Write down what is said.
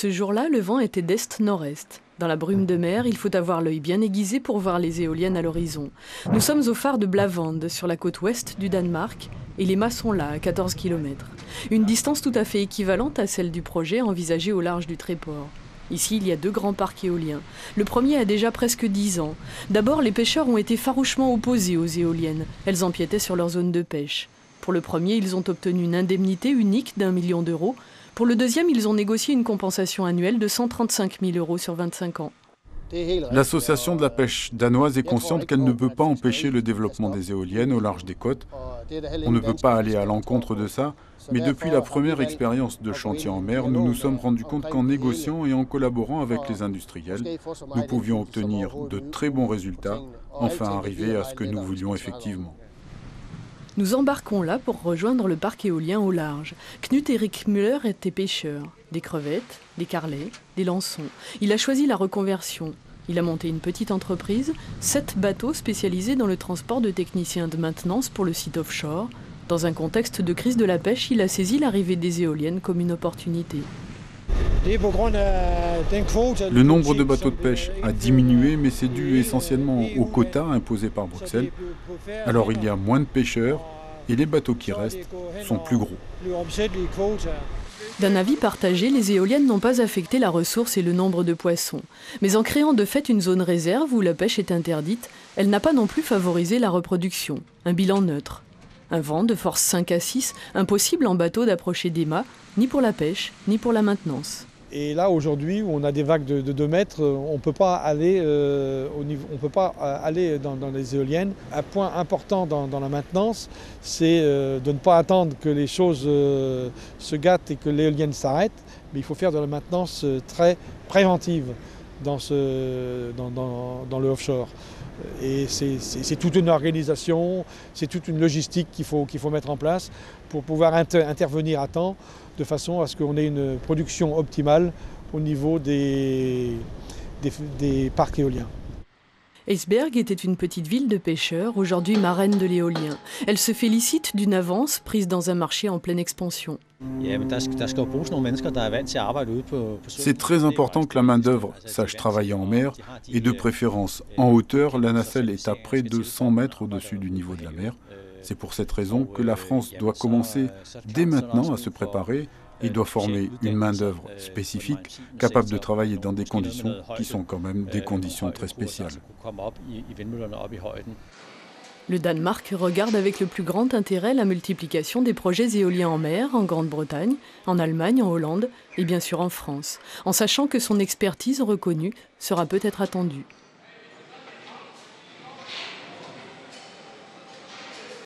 Ce jour-là, le vent était d'est-nord-est. Dans la brume de mer, il faut avoir l'œil bien aiguisé pour voir les éoliennes à l'horizon. Nous sommes au phare de Blavande, sur la côte ouest du Danemark, et les mâts sont là, à 14 km. Une distance tout à fait équivalente à celle du projet envisagé au large du Tréport. Ici, il y a 2 grands parcs éoliens. Le premier a déjà presque 10 ans. D'abord, les pêcheurs ont été farouchement opposés aux éoliennes. Elles empiétaient sur leur zone de pêche. Pour le premier, ils ont obtenu une indemnité unique d'1 million d'euros. Pour le deuxième, ils ont négocié une compensation annuelle de 135 000 euros sur 25 ans. L'association de la pêche danoise est consciente qu'elle ne peut pas empêcher le développement des éoliennes au large des côtes. On ne peut pas aller à l'encontre de ça, mais depuis la première expérience de chantier en mer, nous nous sommes rendus compte qu'en négociant et en collaborant avec les industriels, nous pouvions obtenir de très bons résultats, enfin arriver à ce que nous voulions effectivement. Nous embarquons là pour rejoindre le parc éolien au large. Knut Erik Müller était pêcheur. Des crevettes, des carlets, des lançons. Il a choisi la reconversion. Il a monté une petite entreprise, 7 bateaux spécialisés dans le transport de techniciens de maintenance pour le site offshore. Dans un contexte de crise de la pêche, il a saisi l'arrivée des éoliennes comme une opportunité. Le nombre de bateaux de pêche a diminué, mais c'est dû essentiellement aux quotas imposés par Bruxelles. Alors il y a moins de pêcheurs et les bateaux qui restent sont plus gros. D'un avis partagé, les éoliennes n'ont pas affecté la ressource et le nombre de poissons. Mais en créant de fait une zone réserve où la pêche est interdite, elle n'a pas non plus favorisé la reproduction. Un bilan neutre. Un vent de force 5 à 6, impossible en bateau d'approcher des mâts, ni pour la pêche, ni pour la maintenance. Et là, aujourd'hui, où on a des vagues de 2 mètres, on ne peut pas aller, dans les éoliennes. Un point important dans la maintenance, c'est de ne pas attendre que les choses se gâtent et que l'éolienne s'arrête, mais il faut faire de la maintenance très préventive dans le offshore. Et c'est toute une organisation, c'est toute une logistique qu'il faut mettre en place pour pouvoir intervenir à temps, de façon à ce qu'on ait une production optimale au niveau des parcs éoliens. Esbjerg était une petite ville de pêcheurs, aujourd'hui marraine de l'éolien. Elle se félicite d'une avance prise dans un marché en pleine expansion. C'est très important que la main-d'œuvre sache travailler en mer et de préférence en hauteur. La nacelle est à près de 100 mètres au-dessus du niveau de la mer. C'est pour cette raison que la France doit commencer dès maintenant à se préparer et doit former une main-d'œuvre spécifique, capable de travailler dans des conditions qui sont quand même des conditions très spéciales. Le Danemark regarde avec le plus grand intérêt la multiplication des projets éoliens en mer, en Grande-Bretagne, en Allemagne, en Hollande et bien sûr en France, en sachant que son expertise reconnue sera peut-être attendue.